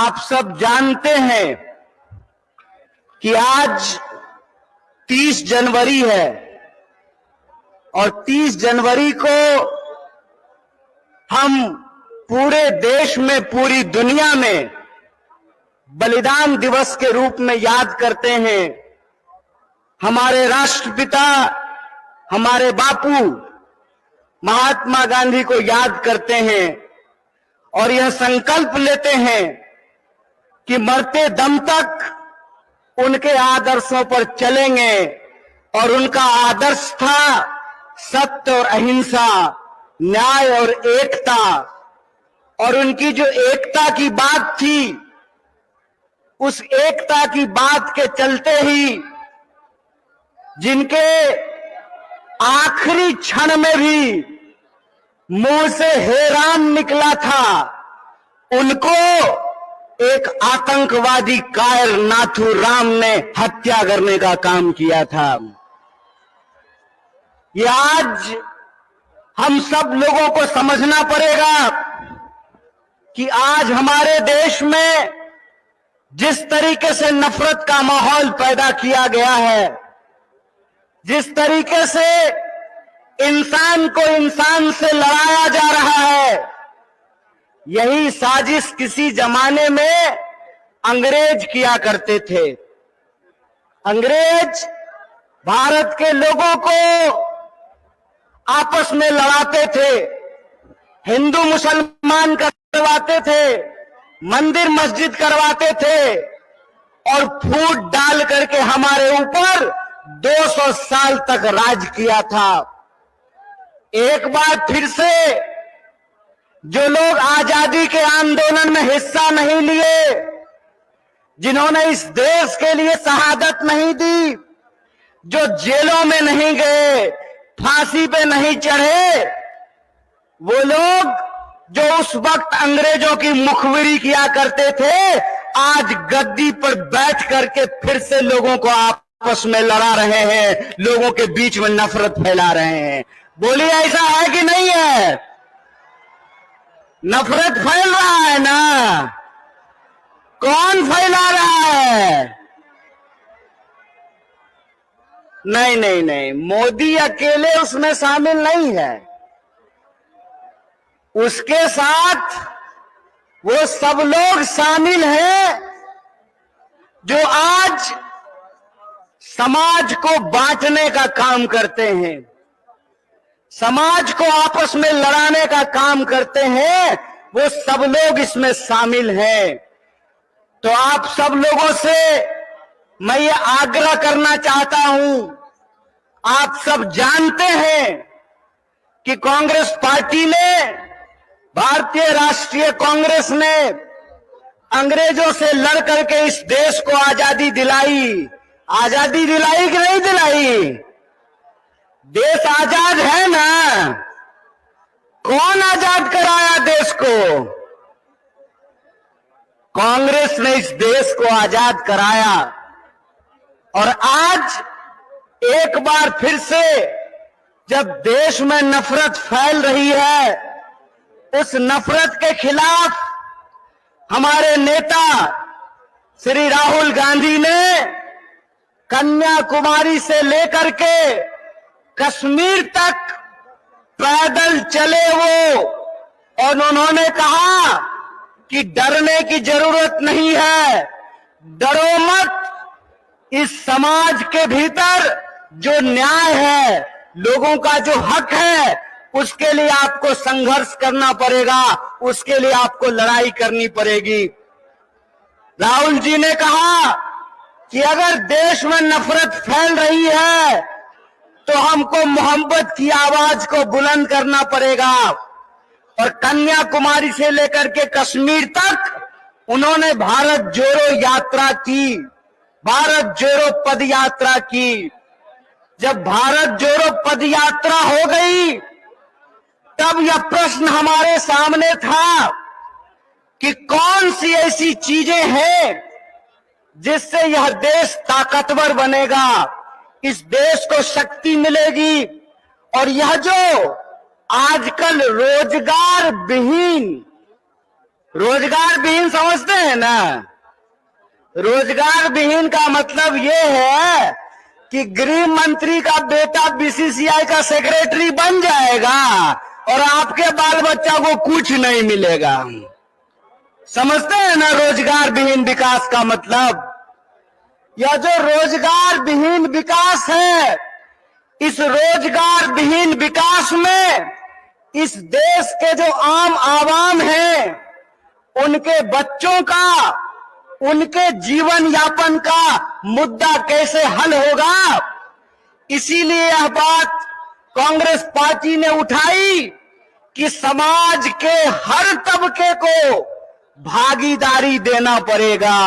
आप सब जानते हैं कि आज 30 जनवरी है और 30 जनवरी को हम पूरे देश में, पूरी दुनिया में बलिदान दिवस के रूप में याद करते हैं। हमारे राष्ट्रपिता, हमारे बापू महात्मा गांधी को याद करते हैं और यह संकल्प लेते हैं कि मरते दम तक उनके आदर्शों पर चलेंगे। और उनका आदर्श था सत्य और अहिंसा, न्याय और एकता। और उनकी जो एकता की बात थी, उस एकता की बात के चलते ही जिनके आखिरी क्षण में भी मुंह से हे राम निकला था, उनको एक आतंकवादी कायर नाथू राम ने हत्या करने का काम किया था। ये आज हम सब लोगों को समझना पड़ेगा कि आज हमारे देश में जिस तरीके से नफरत का माहौल पैदा किया गया है, जिस तरीके से इंसान को इंसान से लड़ाया जा रहा है, यही साजिश किसी जमाने में अंग्रेज किया करते थे। अंग्रेज भारत के लोगों को आपस में लड़ाते थे, हिंदू मुसलमान करवाते थे, मंदिर मस्जिद करवाते थे और फूट डाल करके हमारे ऊपर 200 साल तक राज किया था। एक बार फिर से जो लोग आजादी के आंदोलन में हिस्सा नहीं लिए, जिन्होंने इस देश के लिए शहादत नहीं दी, जो जेलों में नहीं गए, फांसी पे नहीं चढ़े, वो लोग जो उस वक्त अंग्रेजों की मुखबिरी किया करते थे, आज गद्दी पर बैठ करके फिर से लोगों को आपस में लड़ा रहे हैं, लोगों के बीच में नफरत फैला रहे हैं। बोलिए, ऐसा है कि नहीं है? नफरत फैल रहा है ना? कौन फैला रहा है? नहीं नहीं नहीं, मोदी अकेले उसमें शामिल नहीं है। उसके साथ वो सब लोग शामिल हैं जो आज समाज को बांटने का काम करते हैं, समाज को आपस में लड़ाने का काम करते हैं। वो सब लोग इसमें शामिल हैं। तो आप सब लोगों से मैं ये आग्रह करना चाहता हूं, आप सब जानते हैं कि कांग्रेस पार्टी ने, भारतीय राष्ट्रीय कांग्रेस ने अंग्रेजों से लड़ करके इस देश को आजादी दिलाई। आजादी दिलाई कि नहीं दिलाई? देश आजाद है ना? कौन आजाद कराया देश को? कांग्रेस ने इस देश को आजाद कराया। और आज एक बार फिर से जब देश में नफरत फैल रही है, उस नफरत के खिलाफ हमारे नेता श्री राहुल गांधी ने कन्याकुमारी से लेकर के कश्मीर तक पैदल चले वो, और उन्होंने कहा कि डरने की जरूरत नहीं है, डरो मत। इस समाज के भीतर जो न्याय है, लोगों का जो हक है, उसके लिए आपको संघर्ष करना पड़ेगा, उसके लिए आपको लड़ाई करनी पड़ेगी। राहुल जी ने कहा कि अगर देश में नफरत फैल रही है तो हमको मोहब्बत की आवाज को बुलंद करना पड़ेगा। और कन्याकुमारी से लेकर के कश्मीर तक उन्होंने भारत जोड़ो यात्रा की, भारत जोड़ो पद यात्रा की। जब भारत जोड़ो पद यात्रा हो गई, तब यह प्रश्न हमारे सामने था कि कौन सी ऐसी चीजें हैं जिससे यह देश ताकतवर बनेगा, इस देश को शक्ति मिलेगी। और यह जो आजकल रोजगार विहीन रोजगार विहीन समझते हैं ना? रोजगार विहीन का मतलब यह है कि गृह मंत्री का बेटा बीसीसीआई का सेक्रेटरी बन जाएगा और आपके बाल बच्चा को कुछ नहीं मिलेगा। समझते हैं ना रोजगार विहीन विकास का मतलब? यह जो रोजगार विहीन विकास है, इस रोजगार विहीन विकास में इस देश के जो आम आवाम हैं, उनके बच्चों का, उनके जीवन यापन का मुद्दा कैसे हल होगा। इसीलिए यह बात कांग्रेस पार्टी ने उठाई कि समाज के हर तबके को भागीदारी देना पड़ेगा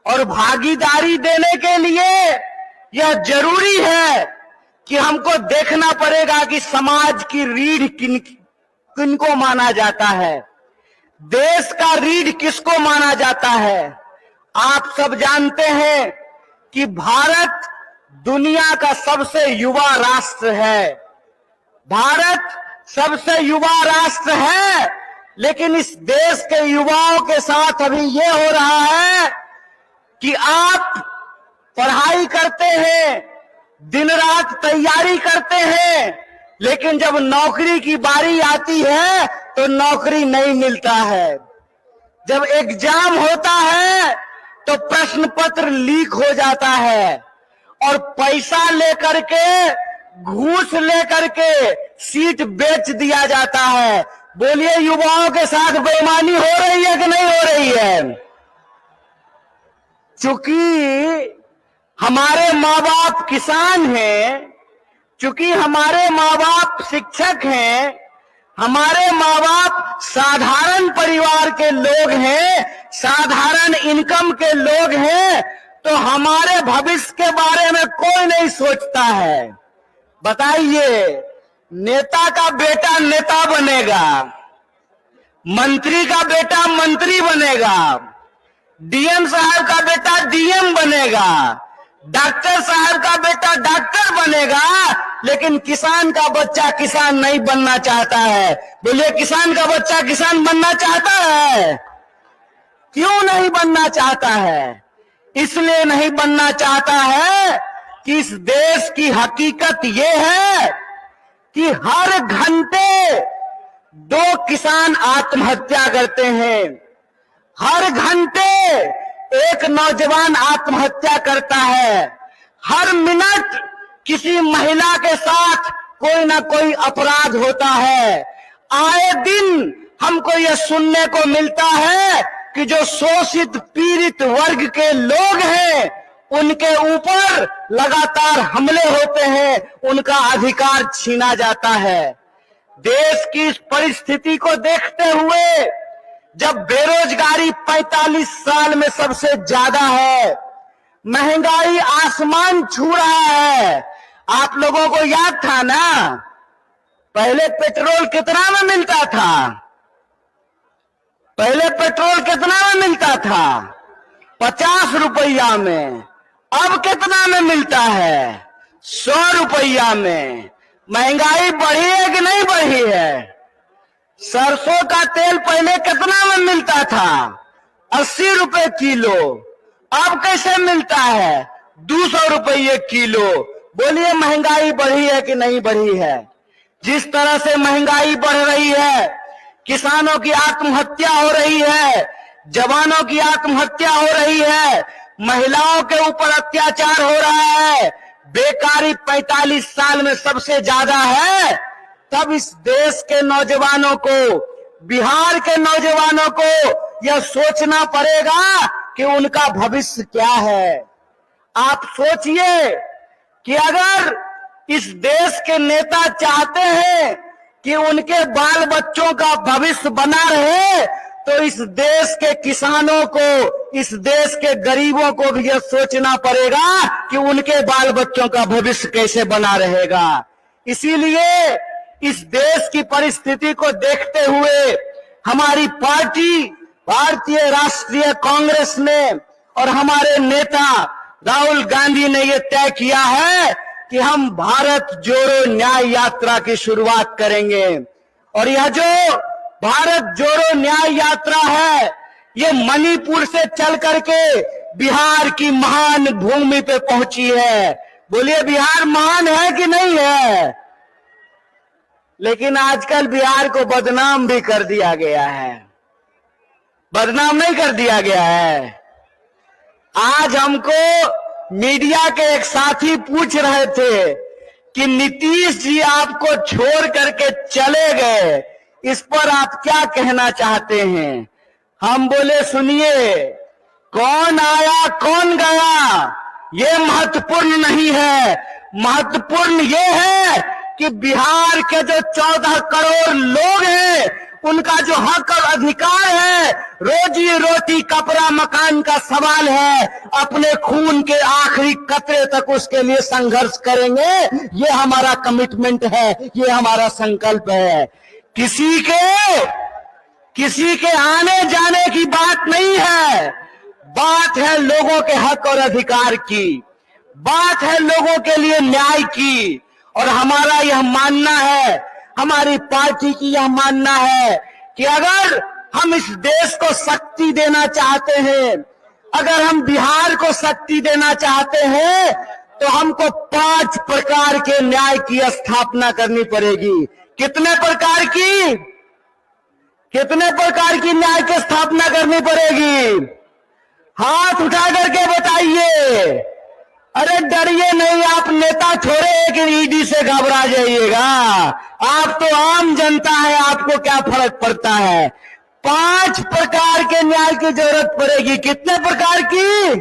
और भागीदारी देने के लिए यह जरूरी है कि हमको देखना पड़ेगा कि समाज की रीढ़ किनको माना जाता है, देश का रीढ़ किसको माना जाता है। आप सब जानते हैं कि भारत दुनिया का सबसे युवा राष्ट्र है। भारत सबसे युवा राष्ट्र है, लेकिन इस देश के युवाओं के साथ अभी यह हो रहा है कि आप पढ़ाई करते हैं, दिन रात तैयारी करते हैं, लेकिन जब नौकरी की बारी आती है तो नौकरी नहीं मिलता है। जब एग्जाम होता है तो प्रश्न पत्र लीक हो जाता है और पैसा लेकर के, घूस लेकर के सीट बेच दिया जाता है। बोलिए, युवाओं के साथ बेईमानी हो रही है कि नहीं हो रही है? चूंकि हमारे माँ बाप किसान हैं, चूंकि हमारे माँ बाप शिक्षक हैं, हमारे माँ बाप साधारण परिवार के लोग हैं, साधारण इनकम के लोग हैं, तो हमारे भविष्य के बारे में कोई नहीं सोचता है। बताइए, नेता का बेटा नेता बनेगा, मंत्री का बेटा मंत्री बनेगा, डीएम साहब का बेटा डीएम बनेगा, डॉक्टर साहब का बेटा डॉक्टर बनेगा, लेकिन किसान का बच्चा किसान नहीं बनना चाहता है। बोलिए, किसान का बच्चा किसान बनना चाहता है? क्यों नहीं बनना चाहता है? इसलिए नहीं बनना चाहता है कि इस देश की हकीकत यह है कि हर घंटे 2 किसान आत्महत्या करते हैं। हर घंटे एक नौजवान आत्महत्या करता है। हर मिनट किसी महिला के साथ कोई ना कोई अपराध होता है। आए दिन हमको यह सुनने को मिलता है कि जो शोषित पीड़ित वर्ग के लोग हैं, उनके ऊपर लगातार हमले होते हैं, उनका अधिकार छीना जाता है। देश की इस परिस्थिति को देखते हुए, जब बेरोजगारी 45 साल में सबसे ज्यादा है, महंगाई आसमान छू रहा है। आप लोगों को याद था ना, पहले पेट्रोल कितना में मिलता था? पहले पेट्रोल कितना में मिलता था? 50 रुपया में। अब कितना में मिलता है? 100 रुपया में। महंगाई बढ़ी है कि नहीं बढ़ी है? सरसों का तेल पहले कितना में मिलता था? 80 रुपए किलो। अब कैसे मिलता है? 200 रुपये किलो। बोलिए, महंगाई बढ़ी है कि नहीं बढ़ी है? जिस तरह से महंगाई बढ़ रही है, किसानों की आत्महत्या हो रही है, जवानों की आत्महत्या हो रही है, महिलाओं के ऊपर अत्याचार हो रहा है, बेकारी 45 साल में सबसे ज्यादा है, तब इस देश के नौजवानों को, बिहार के नौजवानों को यह सोचना पड़ेगा कि उनका भविष्य क्या है। आप सोचिए कि अगर इस देश के नेता चाहते हैं कि उनके बाल बच्चों का भविष्य बना रहे, तो इस देश के किसानों को, इस देश के गरीबों को भी यह सोचना पड़ेगा कि उनके बाल बच्चों का भविष्य कैसे बना रहेगा। इसीलिए इस देश की परिस्थिति को देखते हुए हमारी पार्टी भारतीय राष्ट्रीय कांग्रेस ने और हमारे नेता राहुल गांधी ने यह तय किया है कि हम भारत जोड़ो न्याय यात्रा की शुरुआत करेंगे। और यह जो भारत जोड़ो न्याय यात्रा है, ये मणिपुर से चल करके बिहार की महान भूमि पे पहुंची है। बोलिए बिहार महान है कि नहीं है? लेकिन आजकल बिहार को बदनाम भी कर दिया गया है। बदनाम नहीं कर दिया गया है। आज हमको मीडिया के एक साथी पूछ रहे थे कि नीतीश जी आपको छोड़ करके चले गए, इस पर आप क्या कहना चाहते हैं? हम बोले सुनिए, कौन आया कौन गया ये महत्वपूर्ण नहीं है। महत्वपूर्ण ये है कि बिहार के जो 14 करोड़ लोग हैं उनका जो हक और अधिकार है, रोजी रोटी कपड़ा मकान का सवाल है, अपने खून के आखिरी कतरे तक उसके लिए संघर्ष करेंगे। ये हमारा कमिटमेंट है, ये हमारा संकल्प है। किसी के आने जाने की बात नहीं है, बात है लोगों के हक और अधिकार की, बात है लोगों के लिए न्याय की। और हमारा यह मानना है, हमारी पार्टी की यह मानना है कि अगर हम इस देश को शक्ति देना चाहते हैं, अगर हम बिहार को शक्ति देना चाहते हैं, तो हमको 5 प्रकार के न्याय की स्थापना करनी पड़ेगी। कितने प्रकार की न्याय की स्थापना करनी पड़ेगी? हाथ उठा करके बताइए। अरे डरिए नहीं, आप नेता थोड़े कि ईडी से घबरा जाइएगा। आप तो आम जनता है, आपको क्या फर्क पड़ता है? 5 प्रकार के न्याय की जरूरत पड़ेगी। कितने प्रकार की?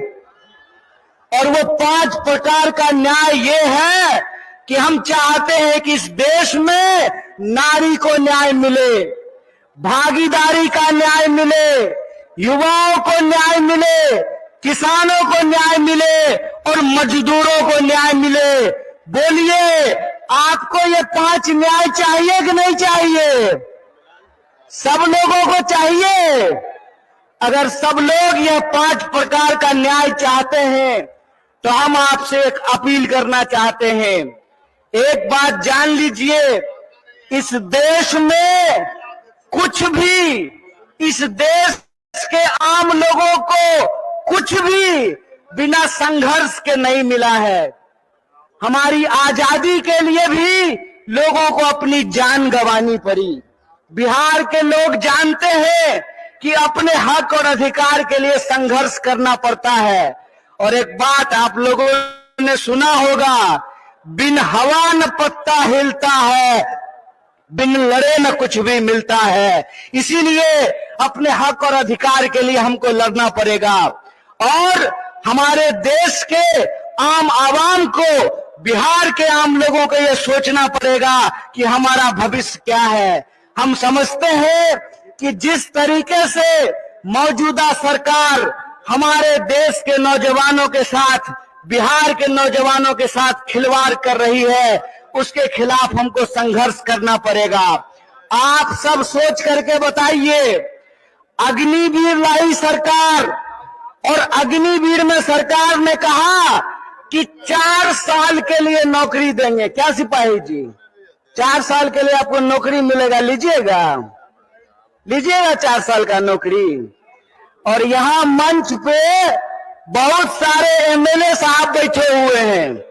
और वो 5 प्रकार का न्याय ये है कि हम चाहते हैं कि इस देश में नारी को न्याय मिले, भागीदारी का न्याय मिले, युवाओं को न्याय मिले, किसानों को न्याय मिले और मजदूरों को न्याय मिले। बोलिए, आपको ये 5 न्याय चाहिए कि नहीं चाहिए? सब लोगों को चाहिए। अगर सब लोग ये 5 प्रकार का न्याय चाहते हैं तो हम आपसे एक अपील करना चाहते हैं। एक बात जान लीजिए, इस देश में कुछ भी, इस देश के आम लोगों को कुछ भी बिना संघर्ष के नहीं मिला है। हमारी आजादी के लिए भी लोगों को अपनी जान गंवानी पड़ी। बिहार के लोग जानते हैं कि अपने हक और अधिकार के लिए संघर्ष करना पड़ता है। और एक बात आप लोगों ने सुना होगा, बिन हवा न पत्ता हिलता है, बिन लड़े न कुछ भी मिलता है। इसीलिए अपने हक और अधिकार के लिए हमको लड़ना पड़ेगा। और हमारे देश के आम आवाम को, बिहार के आम लोगों को यह सोचना पड़ेगा कि हमारा भविष्य क्या है। हम समझते हैं कि जिस तरीके से मौजूदा सरकार हमारे देश के नौजवानों के साथ, बिहार के नौजवानों के साथ खिलवाड़ कर रही है, उसके खिलाफ हमको संघर्ष करना पड़ेगा। आप सब सोच करके बताइए, अग्निवीर लाई सरकार, और अग्निवीर में सरकार ने कहा कि 4 साल के लिए नौकरी देंगे। क्या सिपाही जी, 4 साल के लिए आपको नौकरी मिलेगा? लीजिएगा 4 साल का नौकरी। और यहां मंच पे बहुत सारे एमएलए साहब बैठे हुए हैं,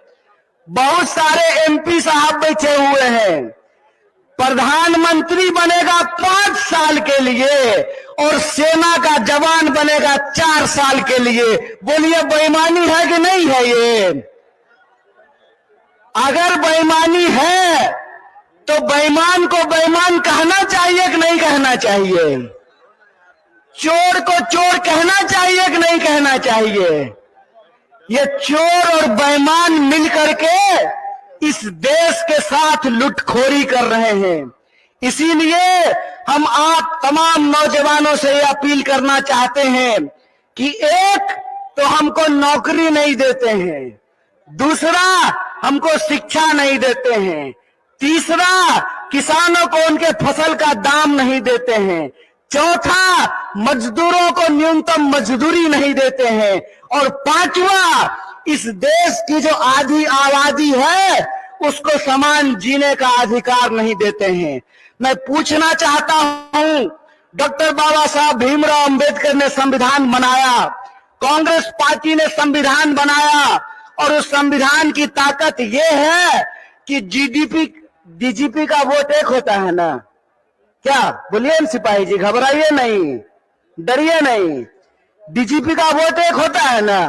बहुत सारे एमपी साहब बैठे हुए हैं। प्रधानमंत्री बनेगा 5 साल के लिए और सेना का जवान बनेगा 4 साल के लिए। बोलिए बेईमानी है कि नहीं है? ये अगर बेईमानी है तो बेईमान को बेईमान कहना चाहिए कि नहीं कहना चाहिए? चोर को चोर कहना चाहिए कि नहीं कहना चाहिए? ये चोर और बेईमान मिलकर के इस देश के साथ लुटखोरी कर रहे हैं। इसीलिए हम आप तमाम नौजवानों से ये अपील करना चाहते हैं कि एक तो हमको नौकरी नहीं देते हैं, दूसरा हमको शिक्षा नहीं देते हैं, तीसरा किसानों को उनके फसल का दाम नहीं देते हैं, चौथा मजदूरों को न्यूनतम मजदूरी नहीं देते हैं, और पांचवा इस देश की जो आधी आबादी है उसको समान जीने का अधिकार नहीं देते हैं। मैं पूछना चाहता हूं, डॉक्टर बाबा साहब भीमराव अंबेडकर ने संविधान बनाया, कांग्रेस पार्टी ने संविधान बनाया, और उस संविधान की ताकत यह है कि डीजीपी का वोट एक होता है ना। क्या बोलिए सिपाही जी, घबराइए नहीं, डरिए नहीं। डीजीपी का वोट एक होता है ना,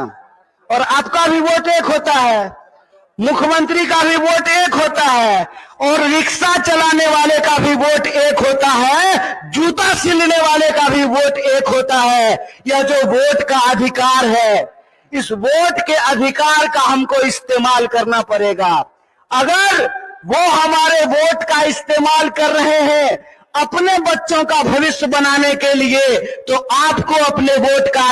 और आपका भी वोट एक होता है, मुख्यमंत्री का भी वोट एक होता है, और रिक्शा चलाने वाले का भी वोट एक होता है, जूता सिलने वाले का भी वोट एक होता है। यह जो वोट का अधिकार है, इस वोट के अधिकार का हमको इस्तेमाल करना पड़ेगा। अगर वो हमारे वोट का इस्तेमाल कर रहे हैं अपने बच्चों का भविष्य बनाने के लिए, तो आपको अपने वोट का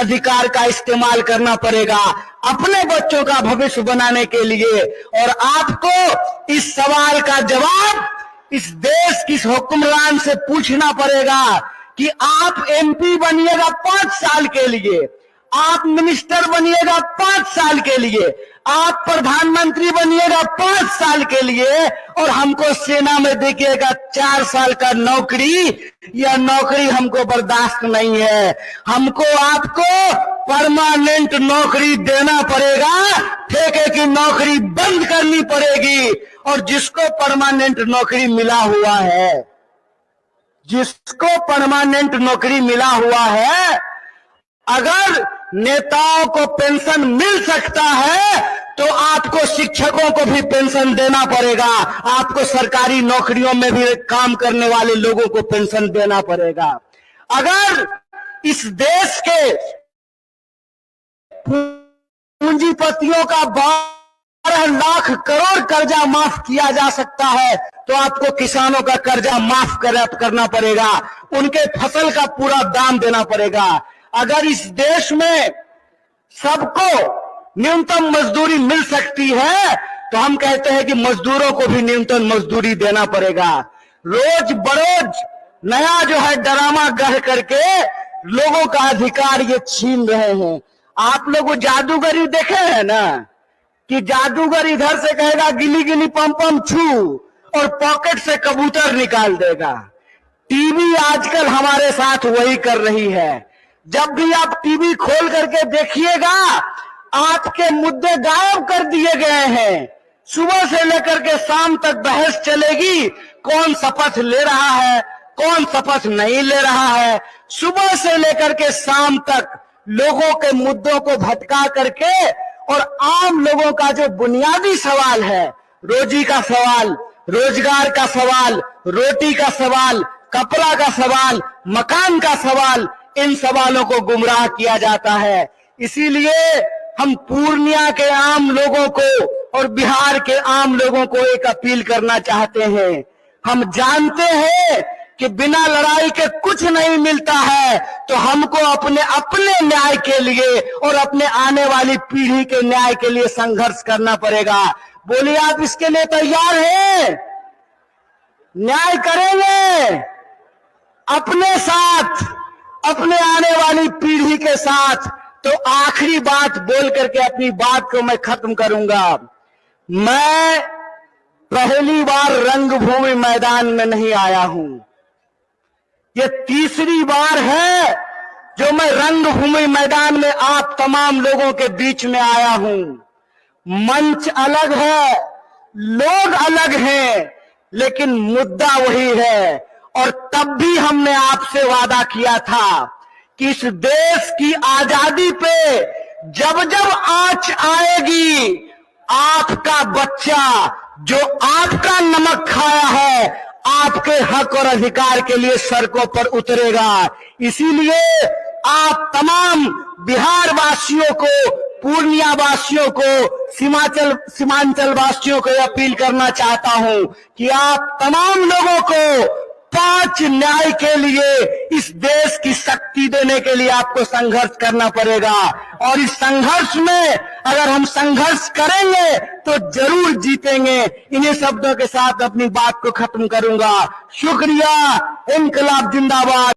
अधिकार का इस्तेमाल करना पड़ेगा अपने बच्चों का भविष्य बनाने के लिए। और आपको इस सवाल का जवाब इस देश की हुक्मरान से पूछना पड़ेगा कि आप एमपी बनिएगा 5 साल के लिए, आप मिनिस्टर बनिएगा 5 साल के लिए, आप प्रधानमंत्री बनिएगा 5 साल के लिए, और हमको सेना में देखिएगा 4 साल का नौकरी। यह नौकरी हमको बर्दाश्त नहीं है। हमको आपको परमानेंट नौकरी देना पड़ेगा, ठेके की नौकरी बंद करनी पड़ेगी। और जिसको परमानेंट नौकरी मिला हुआ है, जिसको परमानेंट नौकरी मिला हुआ है, अगर नेताओं को पेंशन मिल सकता है तो आपको शिक्षकों को भी पेंशन देना पड़ेगा, आपको सरकारी नौकरियों में भी काम करने वाले लोगों को पेंशन देना पड़ेगा। अगर इस देश के पूंजीपतियों का 12 लाख करोड़ कर्जा माफ किया जा सकता है, तो आपको किसानों का कर्जा माफ करना पड़ेगा, उनके फसल का पूरा दाम देना पड़ेगा। अगर इस देश में सबको न्यूनतम मजदूरी मिल सकती है, तो हम कहते हैं कि मजदूरों को भी न्यूनतम मजदूरी देना पड़ेगा। रोज बरोज नया जो है ड्रामा गढ़ करके लोगों का अधिकार ये छीन रहे हैं। आप लोग वो जादूगरी देखे हैं ना, कि जादूगर इधर से कहेगा गिली गिली पम पम छू, और पॉकेट से कबूतर निकाल देगा। टीवी आजकल हमारे साथ वही कर रही है। जब भी आप टीवी खोल करके देखिएगा, आपके मुद्दे गायब कर दिए गए हैं। सुबह से लेकर के शाम तक बहस चलेगी, कौन शपथ ले रहा है, कौन शपथ नहीं ले रहा है। सुबह से लेकर के शाम तक लोगों के मुद्दों को भटका करके, और आम लोगों का जो बुनियादी सवाल है, रोजी का सवाल, रोजगार का सवाल, रोटी का सवाल, कपड़ा का सवाल, मकान का सवाल, इन सवालों को गुमराह किया जाता है। इसीलिए हम पूर्णिया के आम लोगों को और बिहार के आम लोगों को एक अपील करना चाहते हैं। हम जानते हैं कि बिना लड़ाई के कुछ नहीं मिलता है, तो हमको अपने न्याय के लिए और अपने आने वाली पीढ़ी के न्याय के लिए संघर्ष करना पड़ेगा। बोलिए, आप इसके लिए तैयार हैं? न्याय करेंगे अपने साथ, अपने आने वाली पीढ़ी के साथ। तो आखिरी बात बोल करके अपनी बात को मैं खत्म करूंगा। मैं पहली बार रंगभूमि मैदान में नहीं आया हूं, ये तीसरी बार है जो मैं रंगभूमि मैदान में आप तमाम लोगों के बीच में आया हूं। मंच अलग है, लोग अलग हैं, लेकिन मुद्दा वही है। और तब भी हमने आपसे वादा किया था कि इस देश की आजादी पे जब जब आंच आएगी, आपका बच्चा जो आपका नमक खाया है, आपके हक और अधिकार के लिए सड़कों पर उतरेगा। इसीलिए आप तमाम बिहार वासियों को, पूर्णिया वासियों को, सीमांचल वासियों को अपील करना चाहता हूं कि आप तमाम लोगों को 5 न्याय के लिए इस देश की शक्ति देने के लिए आपको संघर्ष करना पड़ेगा। और इस संघर्ष में अगर हम संघर्ष करेंगे तो जरूर जीतेंगे। इन्हीं शब्दों के साथ अपनी बात को खत्म करूंगा। शुक्रिया। इंकलाब जिंदाबाद।